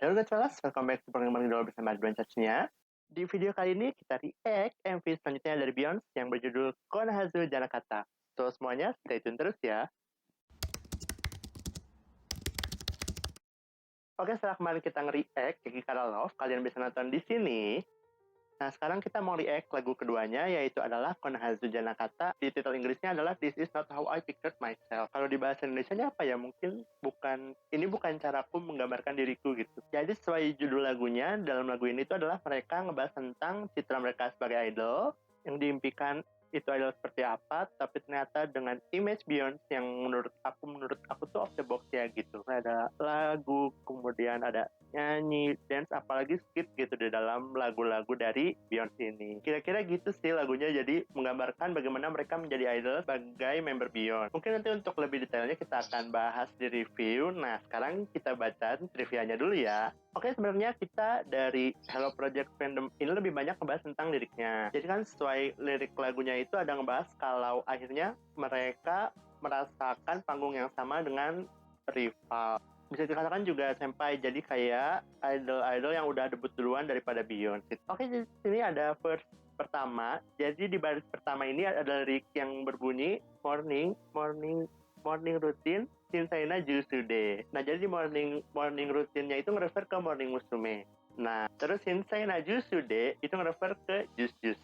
Halo Gacolas, welcome back to program Idol bersama Adventure-nya. Di video kali ini kita react MV selanjutnya dari Beyonce yang berjudul Konohazu Janakata. So semuanya stay tune terus ya. Oke, setelah kemarin kita nge-react Kikikara Love, kalian bisa nonton di sini. Nah, sekarang kita mau react lagu keduanya, yaitu adalah Konohazu Janakata. Di titel Inggrisnya adalah This Is Not How I Pictured Myself. Kalau di bahasa Indonesianya apa ya? Mungkin ini bukan caraku menggambarkan diriku gitu. Jadi sesuai judul lagunya, dalam lagu ini itu adalah mereka ngebahas tentang citra mereka sebagai idol, yang diimpikan itu idol seperti apa, tapi ternyata dengan image Beyonce yang menurut aku tuh off the box ya gitu. Ada lagu, kemudian ada nyanyi, dance, apalagi skit gitu di dalam lagu-lagu dari Beyonce ini. Kira-kira gitu sih lagunya, jadi menggambarkan bagaimana mereka menjadi idol sebagai member Beyonce. Mungkin nanti untuk lebih detailnya kita akan bahas di review. Nah, sekarang kita baca trivianya dulu ya. Oke, sebenarnya kita dari Hello Project Fandom ini lebih banyak ngebahas tentang liriknya. Jadi kan sesuai lirik lagunya itu ada ngebahas kalau akhirnya mereka merasakan panggung yang sama dengan rival. Bisa dikatakan juga senpai, jadi kayak idol-idol yang udah debut duluan daripada Beyonce. Oke, di sini ada verse pertama. Jadi di baris pertama ini ada lirik yang berbunyi morning routine Shinseina Jusude. Nah, jadi di morning routine-nya itu nge-refer ke Morning Musume. Nah, terus Shinseina Jusude itu nge-refer ke Jus.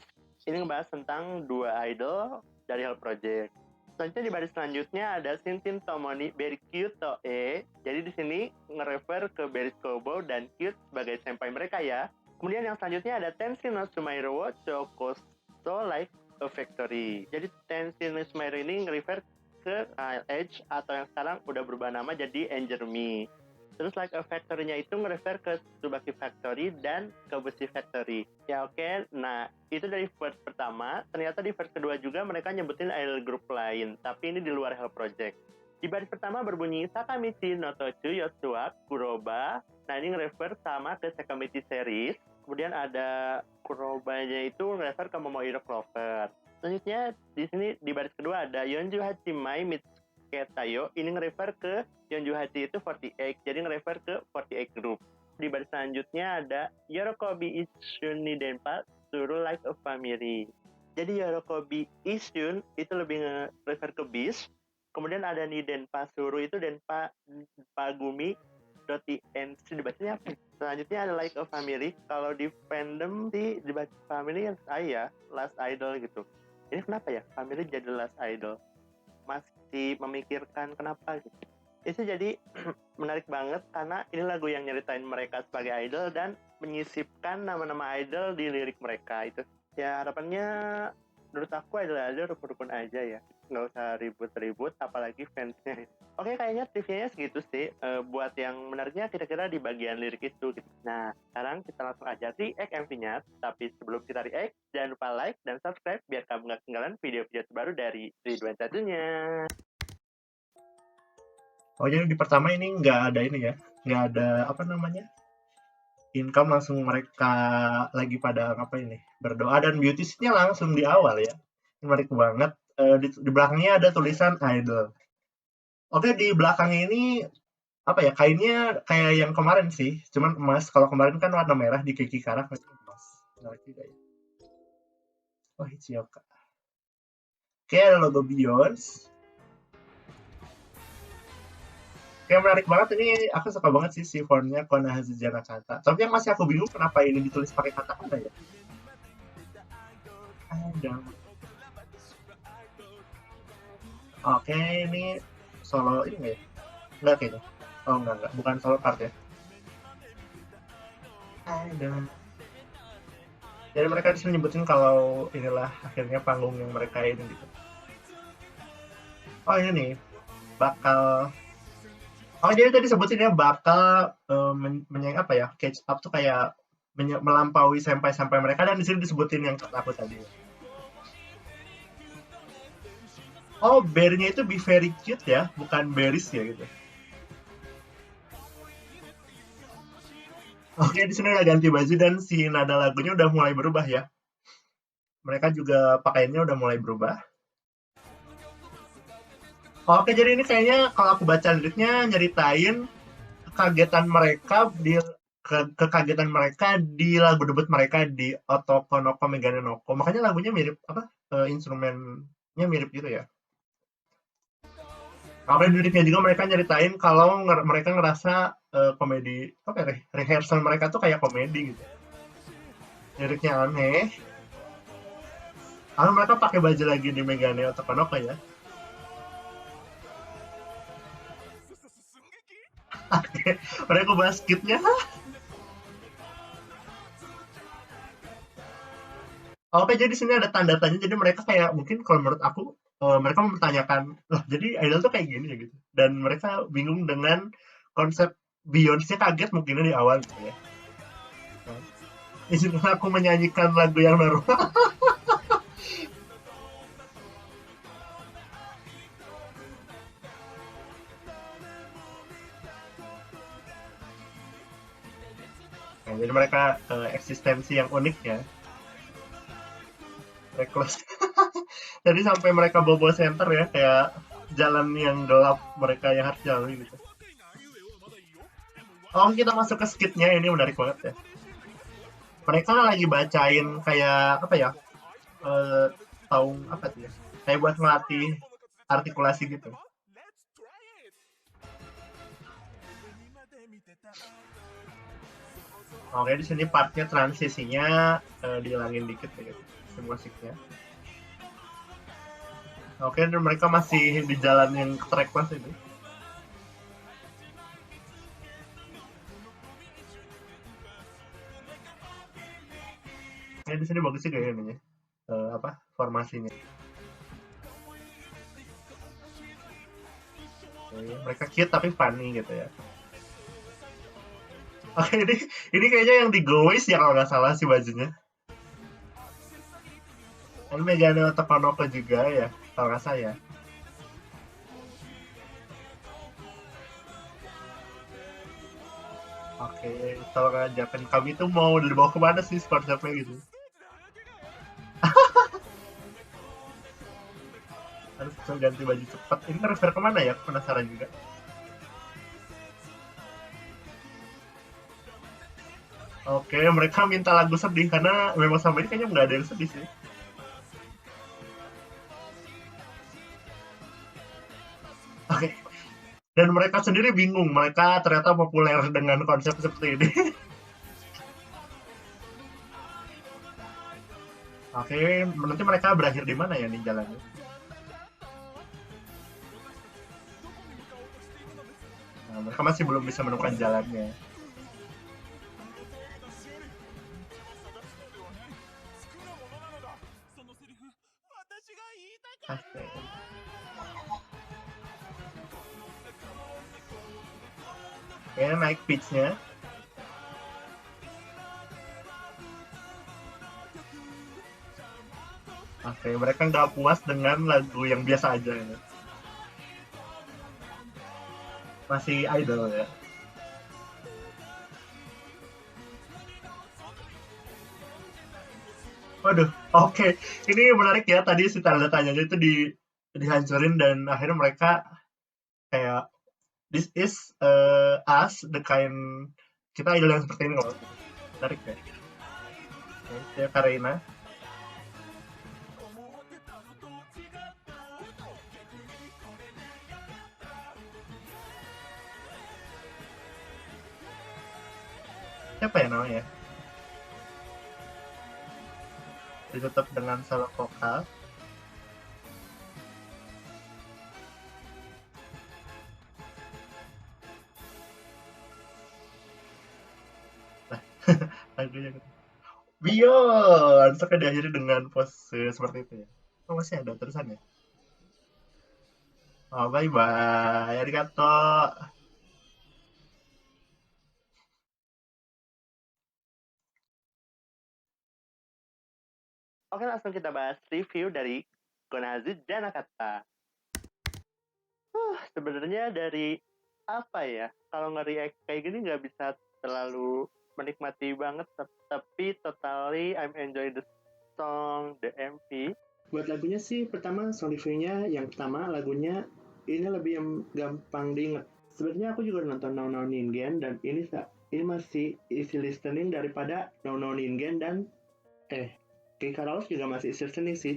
Ini ngebahas tentang dua idol dari Hello Project. Selanjutnya di baris selanjutnya ada Shinshin Tomoni Very Cute to E. Jadi di sini nge-refer ke Beris Kobo dan Cute sebagai senpai mereka ya. Kemudian yang selanjutnya ada Tenshin no Sumairo wo Chokoso Like a Factory. Jadi Tenshin no Sumairo ini nge-refer ke Edge atau yang sekarang udah berubah nama jadi Angel Me. Terus Like a Factory-nya itu nge-refer ke Tsubaki Factory dan ke Besi Factory. Ya oke. Nah, itu dari verse pertama. Ternyata di verse kedua juga mereka nyebutin idol group lain, tapi ini di luar Hello Project. Di baris pertama berbunyi Sakamichi no Tochu Yotsuwa Kuroba. Nah, ini nge-refer sama ke Sakamichi series. Kemudian ada Kurobanya itu nge-refer ke Momohiro Clover. Selanjutnya di sini di baris kedua ada Yonju Hachimai Mitsuketayo. Ini nge-refer ke Yonju Hachi itu 48, jadi nge-refer ke 48 group. Di baris selanjutnya ada Yorokobi Ishun ni Denpa Suru Like a Family. Jadi Yorokobi Ishun itu lebih nge-refer ke Beast. Kemudian ada ni Denpa Suru itu Denpa Pagumi .nc dibacanya apa? Selanjutnya ada Like a Family. Kalau di fandom sih dibaca Family yang saya Last Idol gitu. Ini kenapa ya Family jadi Last Idol? Masih memikirkan kenapa gitu. Itu jadi menarik banget karena ini lagu yang nyeritain mereka sebagai idol dan menyisipkan nama-nama idol di lirik mereka. Itu ya harapannya menurut aku idol rukun-rukun aja ya, nggak usah ribut-ribut apalagi fansnya. Oke, kayaknya trivianya segitu sih. Buat yang menariknya kira-kira di bagian lirik itu gitu. Nah, sekarang kita langsung aja react MV-nya. Tapi sebelum kita react, jangan lupa like dan subscribe biar kamu nggak ketinggalan video-video terbaru dari Ridwan Satunya. Oh, jadi di pertama ini nggak ada ini ya, nggak ada apa namanya, income, langsung mereka lagi pada ngapain nih, berdoa, dan beauty-nya langsung di awal ya. Ini menarik banget. Di belakangnya ada tulisan idol. Oke, di belakangnya ini apa ya, kainnya kayak yang kemarin sih, cuman emas. Kalau kemarin kan warna merah di Kikikara, emas. Menarik juga ya. Oh, Ichioka. Oke, ada logo Beyonce. Kayak menarik banget ini, aku suka banget sih si fontnya Konohazu Janakata. Tapi yang masih aku bingung kenapa ini ditulis pakai kata-kata ya. Ada. Oke, ini solo ini nggak ya? Enggak kayaknya. Oh enggak, bukan solo part ya. Ada. Jadi mereka disini nyebutin kalau inilah akhirnya panggung yang mereka ini gitu. Oh ini nih, bakal. Oh jadi tadi sebutinnya bakal apa ya, catch up tuh kayak melampaui sampai mereka, dan di sini disebutin yang kata aku tadi. Oh, berry-nya itu be very cute ya, bukan berries ya gitu. Oke, di sini udah ganti baju dan si nada lagunya udah mulai berubah ya. Mereka juga pakaiannya udah mulai berubah. Oke, jadi ini kayaknya kalau aku baca liriknya nyeritain kekagetan mereka di kekagetan mereka di lagu debut mereka di Otoko no Megane no Ko. Makanya lagunya mirip apa? Instrumennya mirip gitu ya. Sampai liriknya juga mereka nyeritain kalau mereka ngerasa komedi apa ya, rehearsal mereka tuh kayak komedi gitu. Liriknya aneh. Karena mereka pakai baju lagi di Megane Otoko no Ko ya. Mereka basketnya. Oke, jadi sini ada tanda tanya. Jadi mereka kayak mungkin kalau menurut aku mereka mempertanyakan, lah jadi idol tuh kayak gini ya gitu. Dan mereka bingung dengan konsep Beyonce kaget mungkin di awal gitu ya. Nah, izinkan aku menyanyikan lagu yang baru. Nah, jadi mereka eksistensi yang unik ya, reckless. Jadi sampai mereka bobo center ya, kayak jalan yang gelap mereka yang harus jalani gitu. Oh, kita masuk ke skitnya, ini menarik banget ya. Mereka lagi bacain kayak apa ya? eh tahu apa tuh ya? Kayak buat melatih artikulasi gitu. Oke, di sini partnya transisinya dihilangin dikit ya gitu, si musiknya. Oke, dan mereka masih di jalan yang trackless ini. Di sini bagus sih kayaknya apa formasinya. Oke, mereka cute tapi funny gitu ya. Oke, ini kayaknya yang di Goes ya kalau nggak salah sih bajunya. Ini Megane Otokonoko juga ya, kalau nggak salah ya. Oke, kalau ngajakin kami tuh mau dibawa kemana sih konsepnya gitu. Harus bisa ganti baju cepat. Ini refer kemana ya? Aku penasaran juga. Oke, mereka minta lagu sedih karena memang sama ini kayaknya nggak ada yang sedih sih. Oke, dan mereka sendiri bingung. Mereka ternyata populer dengan konsep seperti ini. Oke, nanti mereka berakhir di mana ya nih jalannya? Nah, mereka masih belum bisa menemukan jalannya. Asik. Oke, naik pitch-nya. Oke, mereka nggak puas dengan lagu yang biasa aja ya. Masih idol ya. Waduh, oke. Ini menarik ya. Tadi si tanda tanyanya itu dihancurin dan akhirnya mereka kayak this is us, the kind kita idol yang seperti ini loh. Menarik ya. Oke, ya Karina. Siapa ya namanya? Ditutup dengan solo vokal. Nah, lagunya gitu. Beyond, sampai diakhiri dengan pose seperti itu ya. Oh, masih ada terusannya. Oh, bye bye. Arigato. Oke, langsung kita bahas review dari Konohazu Janakata. Sebenarnya dari apa ya? Kalau nge-react kayak gini nggak bisa terlalu menikmati banget, tapi totally I'm enjoy the song, the MV. Buat lagunya sih, pertama song reviewnya, yang pertama lagunya ini lebih gampang diinget. Sebenarnya aku juga nonton Now Now Ningen dan ini ini masih easy listening daripada No No Ningen dan Kiki Karaos juga masih easy listening sih.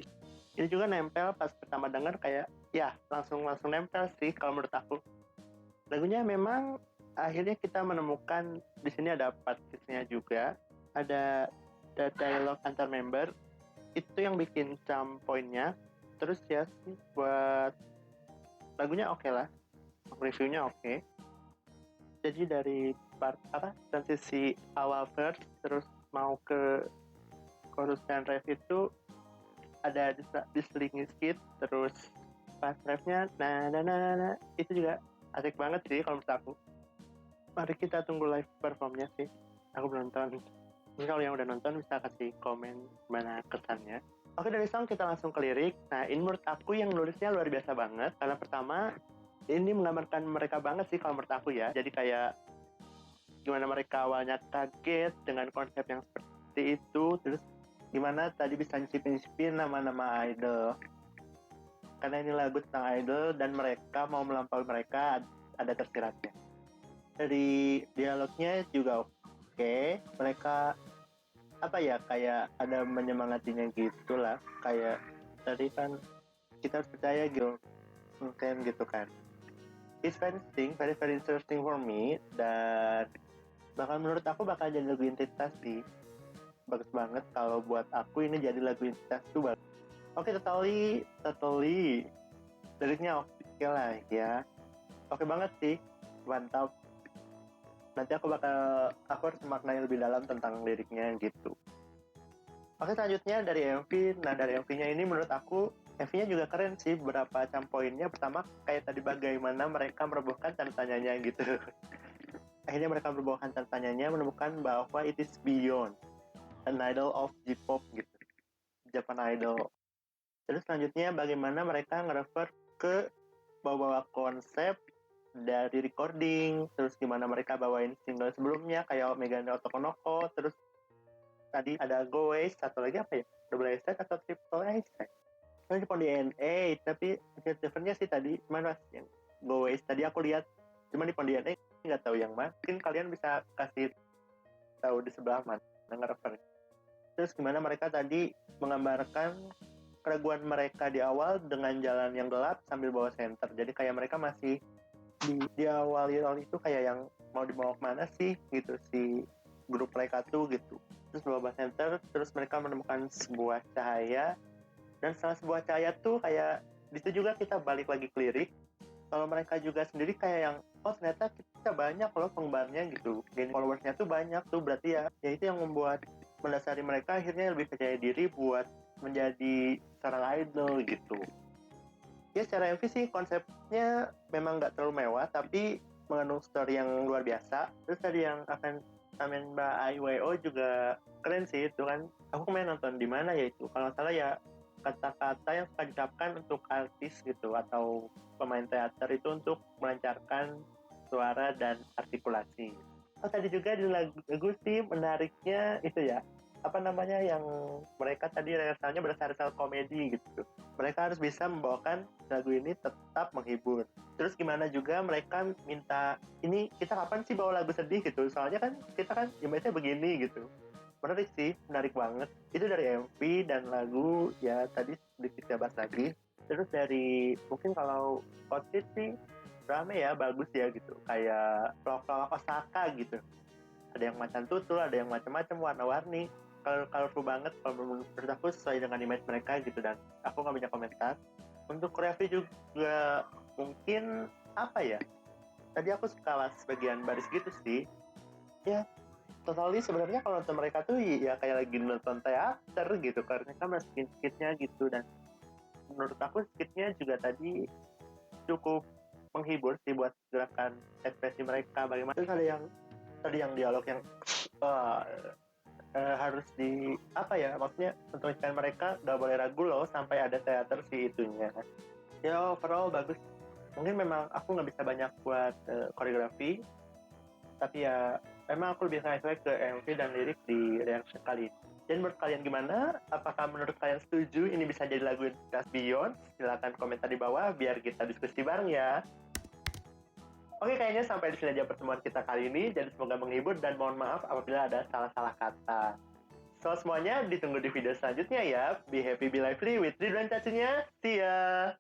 Ini juga nempel pas pertama denger kayak ya langsung nempel sih kalau menurut aku. Lagunya memang akhirnya kita menemukan di sini ada part-nya juga, ada dialog antar member, itu yang bikin charm poinnya. Terus ya sih buat lagunya oke lah, reviewnya oke. Jadi dari part transisi awal verse terus mau ke chorus dan ref itu ada diselingi skit, terus pas refnya nah itu juga asik banget sih kalau menurut aku. Mari kita tunggu live performnya sih, aku belum nonton. Ini kalau yang udah nonton bisa kasih komen gimana kesannya. Oke, dari song kita langsung ke lirik. Nah, ini menurut aku yang nulisnya luar biasa banget. Karena pertama, ini menggambarkan mereka banget sih kalau menurut aku ya. Jadi kayak gimana mereka awalnya kaget dengan konsep yang seperti itu. Terus gimana tadi bisa nyisipin nama-nama idol. Karena ini lagu tentang idol dan mereka mau melampaui mereka ada tersiratnya. Dari dialognya juga oke. Mereka kayak ada menyemangatinya gitu lah, kayak tadi kan kita harus percaya gitu mungkin gitu kan. It's very very interesting for me, dan menurut aku bakal jadi lagu identitas sih. Bagus banget kalau buat aku ini jadi lagu identitas tuh bagus. Oke, totally liriknya oke lah ya, oke banget sih, mantap. Nanti aku harus maknai lebih dalam tentang liriknya gitu. Oke, selanjutnya dari MV. Nah, dari MV-nya ini menurut aku MV-nya juga keren sih, beberapa poinnya. Pertama, kayak tadi bagaimana mereka merobohkan tanda tanyanya gitu. Akhirnya mereka merobohkan tanda tanyanya, menemukan bahwa it is beyond an idol of J-pop gitu, Japan Idol. Terus selanjutnya bagaimana mereka nge-refer ke bawa konsep dari recording, terus gimana mereka bawain single sebelumnya kayak Megane Otokonoko, terus tadi ada Go Waste, satu lagi apa ya? Double A side atau Triple A side? Kan di DNA, tapi differentnya sih tadi mana yang Go Waste tadi aku lihat, cuma di DNA nggak tahu yang mana. Mungkin kalian bisa kasih tahu di sebelah mana nge-refer. Terus gimana mereka tadi menggambarkan keraguan mereka di awal dengan jalan yang gelap sambil bawa center. Jadi kayak mereka masih di awal itu kayak yang mau dibawa kemana sih gitu si grup mereka tuh gitu. Terus bawa center, terus mereka menemukan sebuah cahaya, dan setelah sebuah cahaya tuh kayak di situ juga kita balik lagi ke lirik. Kalau mereka juga sendiri kayak yang ternyata kita banyak loh penggemarnya gitu, gain followersnya tuh banyak tuh, berarti ya itu yang membuat mendasari mereka akhirnya lebih percaya diri buat menjadi seorang idol gitu. Ya secara MV sih konsepnya memang nggak terlalu mewah, tapi mengandung story yang luar biasa. Terus tadi yang Amen Mbak IWO juga keren sih itu kan. Aku kemarin nonton di mana ya itu, kalau salah ya kata-kata yang suka diucapkan untuk artis gitu atau pemain teater itu untuk melancarkan suara dan artikulasi. Oh, tadi juga di lagu sih menariknya itu ya, yang mereka tadi rehearsalnya berdasarkan komedi gitu. Mereka harus bisa membawakan lagu ini tetap menghibur. Terus gimana juga mereka minta, ini kita kapan sih bawa lagu sedih gitu, soalnya kan kita kan biasanya begini gitu. Menarik sih, menarik banget. Itu dari MV dan lagu ya tadi sedikit kita bahas lagi. Terus dari mungkin kalau outfit sih rame ya, bagus ya gitu, kayak vlog Osaka gitu. Ada yang macan tutul, ada yang macam-macam warna-warni, colorful banget. Kalau menurut aku sesuai dengan image mereka gitu, dan aku nggak banyak komentar. Untuk koreografi juga mungkin tadi aku suka bagian baris gitu sih ya. Totally sebenarnya kalau nonton mereka tuh ya kayak lagi nonton teater gitu, karena kan masukin skitnya gitu, dan menurut aku skitnya juga tadi cukup menghibur sih buat gerakan ekspresi mereka. Bagaimana terus ada yang tadi yang dialog yang harus maksudnya untuk ikan mereka nggak boleh ragu loh sampai ada teater sih itunya. Ya overall bagus. Mungkin memang aku nggak bisa banyak buat koreografi, tapi ya memang aku lebih highlight ke MV dan lirik di reaction kali ini. Dan menurut kalian gimana? Apakah menurut kalian setuju ini bisa jadi lagu Just Beyond? Silahkan komentar di bawah biar kita diskusi bareng ya. Oke, kayaknya sampai di sini aja pertemuan kita kali ini. Jadi semoga menghibur dan mohon maaf apabila ada salah-salah kata. So, semuanya ditunggu di video selanjutnya ya. Be happy, be lively with Ridwan Cacunya. See ya!